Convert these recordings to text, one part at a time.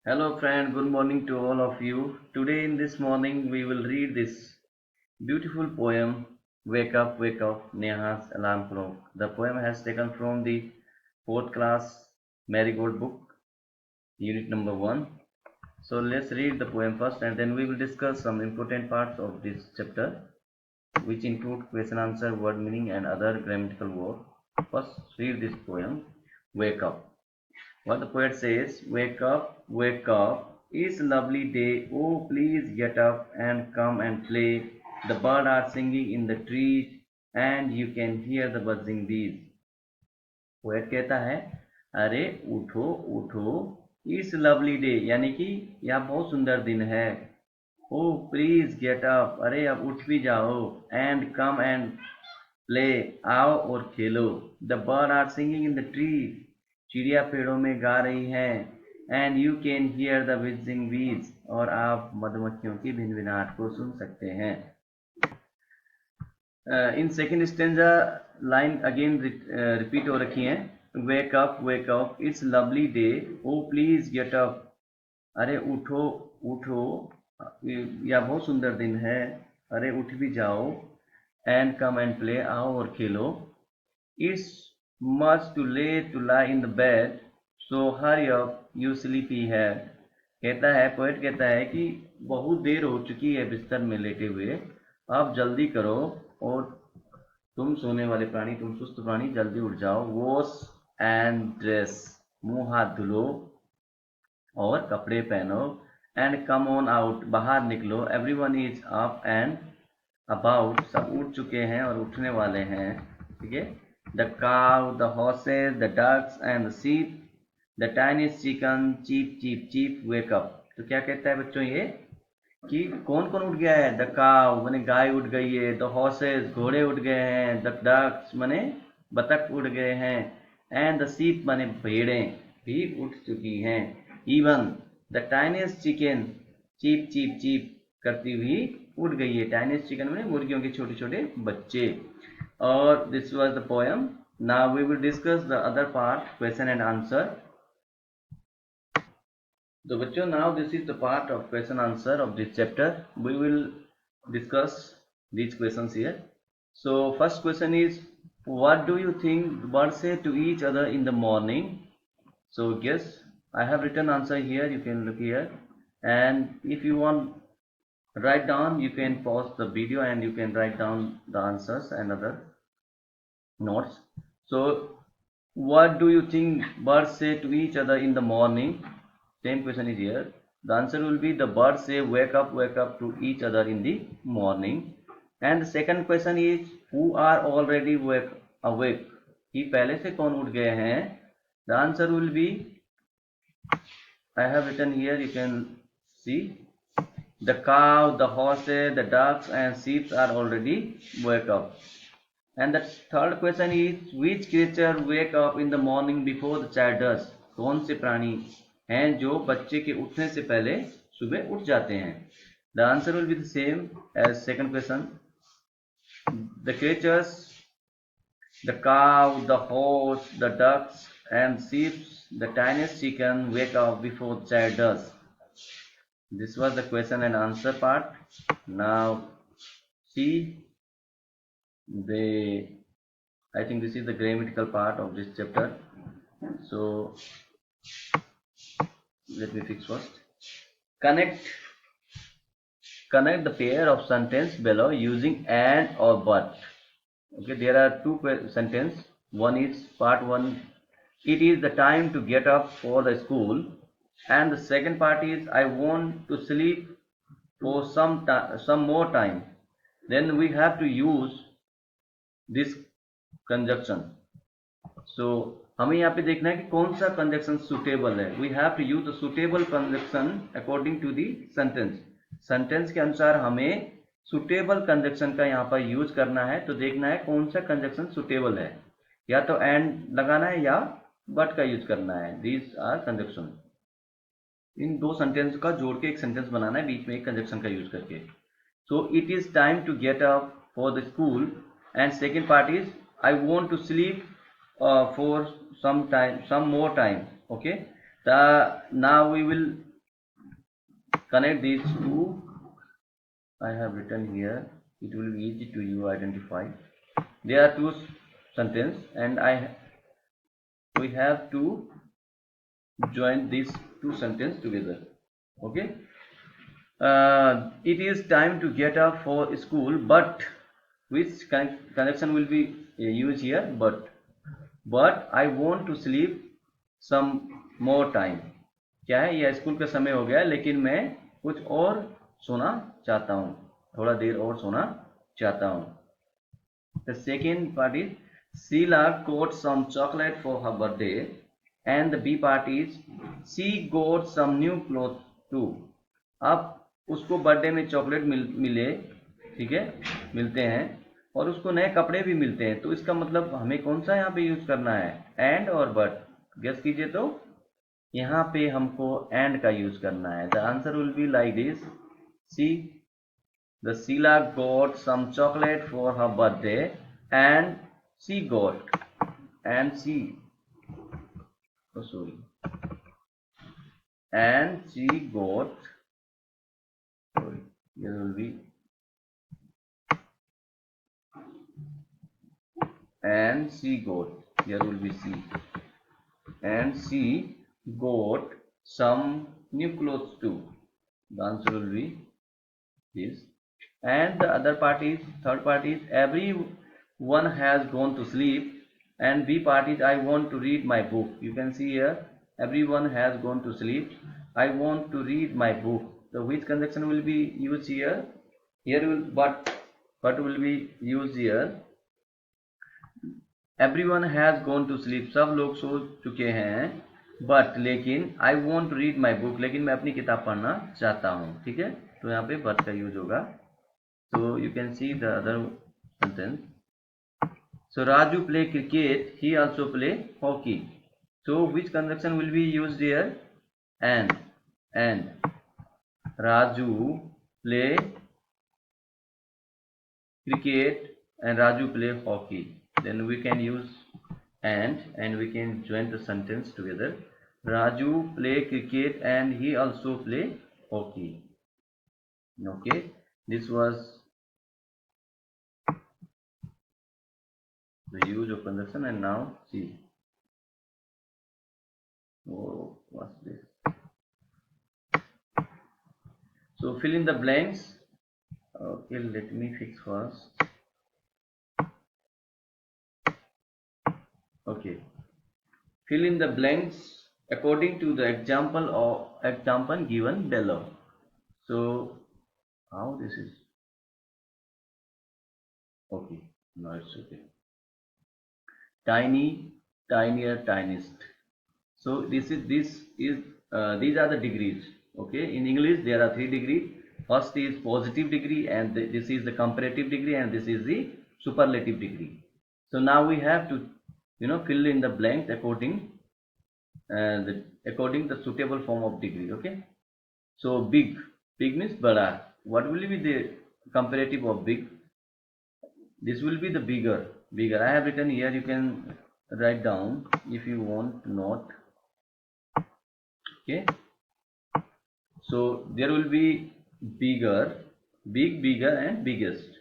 Hello friend, good morning to all of you. Today in this morning we will read this beautiful poem Wake Up, Neha's Alarm Clock. The poem has taken from the 4th class Marigold book, unit number 1. So let's read the poem first and then we will discuss some important parts of this chapter which include question answer, word meaning and other grammatical work. First read this poem Wake Up. What the poet says, wake up, it's a lovely day, oh please get up and come and play. The birds are singing in the trees and you can hear the buzzing bees. Poet कहता है अरे उठो उठो इस lovely day यानी कि यह बहुत सुंदर दिन है ओ प्लीज गेट अप अरे अब उठ भी जाओ एंड कम एंड प्ले आओ और खेलो the bird are singing in the tree चिड़िया पेड़ों में गा रही है and you can hear the whizzing bees और आप मधुमक्खियों की भिनभिनाहट को सुन सकते हैं in second stanza line again repeat हो रखी है wake up it's lovely day oh please get up अरे उठो उठो यह बहुत सुंदर दिन है अरे उठ भी जाओ एंड कम एंड प्ले आओ और खेलो it's much too late to lie in the bed so hurry up you sleepy है कहता है पोएट कहता है कि बहुत देर हो चुकी है बिस्तर में लेटे हुए अब जल्दी करो और तुम सोने वाले प्राणी तुम सुस्त प्राणी जल्दी उठ जाओ वॉश एंड ड्रेस मुंह हाथ धुलो और कपड़े पहनो एंड कम ऑन आउट बाहर निकलो everyone is up and about सब उठ चुके हैं और उठने वाले हैं ठीक है the cow the horses the ducks and the sheep the tiniest chicken cheep cheep cheep wake up तो क्या कहता है बच्चों ये कि कौन कौन उठ गया है द काउ माने गाय उठ गई है द हॉर्सेस घोड़े उठ गए हैं द डक्स माने बतख उठ गए हैं एंड द शीप माने भेड़ें भी उठ चुकी हैं even the tiniest chicken cheep cheep cheep करती हुई उठ गई है टाइनीस्ट चिकन माने मुर्गियों के छोटे छोटे बच्चे और this was the poem now we will discuss the other part question and answer So bachcho, now this is the part of question answer of this chapter. We will discuss these questions here. So first question is, what do you think birds say to each other in the morning? So guess, I have written answer here, you can look here. And if you want write down, you can pause the video and you can write down the answers and other notes. So what do you think birds say to each other in the morning? Same question is here. The answer will be the birds say wake up to each other in the morning. And the second question is who are already awake? कि पहले से कौन उठ गए हैं? The answer will be I have written here. You can see the cow, the horses, the ducks, and sheep are already wake up. And the third question is which creature wake up in the morning before the child does? कौन से प्राणी हैं जो बच्चे के उठने से पहले सुबह उठ जाते हैं the answer will be the same as second question the creatures the cow the horse the ducks and sheeps the tiniest chicken wake up before the child does this was the question and answer part now see the I think this is the grammatical part of this chapter so let me fix first connect the pair of sentence below using and or but okay there are two sentence one is part one it is the time to get up for the school and the second part is I want to sleep for some more time then we have to use this conjunction so हमें यहाँ पे देखना है कि कौन सा conjunction suitable है we have to use the suitable conjunction according to the sentence sentence के अनुसार हमें सुटेबल कंजक्शन का यहाँ पर यूज करना है तो देखना है कौन सा कंजक्शन सुटेबल है या तो एंड लगाना है या बट का यूज करना है दीज आर कंजक्शन इन दो सेंटेंस का जोड़ के एक सेंटेंस बनाना है बीच में एक कंजक्शन का यूज करके so it is time to get up for the school and second part is I want to sleep for some more time okay now we will connect these two. I have written here. It will be easy to you identify. There are two sentences, and we have to join these two sentences together. Okay. It is time to get up for school, but which connection will be used here? But I want to sleep some more time. क्या है, यह school का समय हो गया लेकिन मैं कुछ और सोना चाहता हूँ, थोड़ा देर और सोना चाहता हूँ. The second part is Sheila got some chocolate for her birthday, and the B part is she got some new clothes too. अब उसको बर्थडे में चॉकलेट मिले, ठीक है, मिलते हैं, और उसको नए कपड़े भी मिलते हैं. तो इसका मतलब हमें कौन सा यहाँ पे यूज करना है, एंड और बट. गेस कीजिए. तो यहाँ पे हमको एंड का यूज करना है. The answer will be like this. See The Sheila got some chocolate for her birthday, and she got and she oh sorry and she got sorry here will be and she got here will be she and she got some new clothes too. The answer will be this. And the other part is, third part is everyone has gone to sleep, and B part is I want to read my book. You can see here everyone has gone to sleep, I want to read my book. So which conjunction will be used here? Here will but will be used here. Everyone has gone to sleep, सब लोग सो चुके हैं, but लेकिन I want to read my book, लेकिन मैं अपनी किताब पढ़ना चाहता हूँ. ठीक है, तो यहाँ पे but का यूज होगा. So you can see the other sentence. So Raju play cricket, he also play hockey. So which conjunction will be used here? And Raju play cricket and Raju play hockey. Then we can use and we can join the sentence together. Raju play cricket and he also play hockey. Okay, this was the use of conjunction. And now see, oh, what's this? So fill in the blanks. Okay, let me fix first. Okay, fill in the blanks according to the example given below. So how this is? Okay, now it's okay. Tiny, tinier, tiniest. So these are the degrees. Okay, in English there are 3 degrees. First is positive degree, and this is the comparative degree, and this is the superlative degree. So now we have to fill in the blanks according the suitable form of degree. Okay, so big means bada. What will be the comparative of big? This will be the bigger. I have written here, you can write down if you want to note. Okay, so there will be bigger, bigger, and biggest.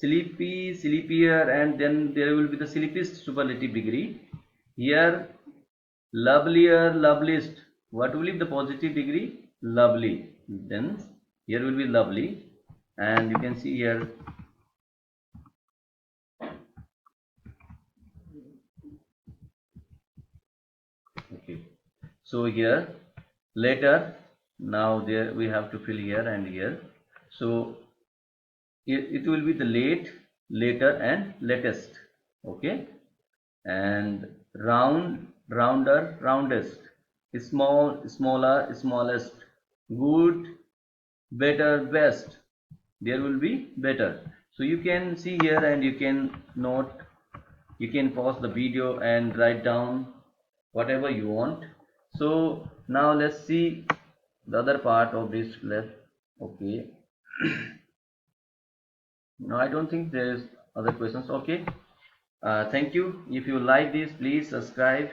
Sleepy, sleepier, and then there will be the sleepiest superlative degree. Here lovelier, loveliest. What will be the positive degree? Lovely. Then here will be lovely, and you can see here okay. So here later, now there we have to fill here and here. So it will be the late, later, and latest. Okay, and round, rounder, roundest, small, smaller, smallest, good, better, best. There will be better. So you can see here and you can note, you can pause the video and write down whatever you want. So now let's see the other part of this left. Okay. No, I don't think there's other questions. Okay, thank you. If you like this, please subscribe.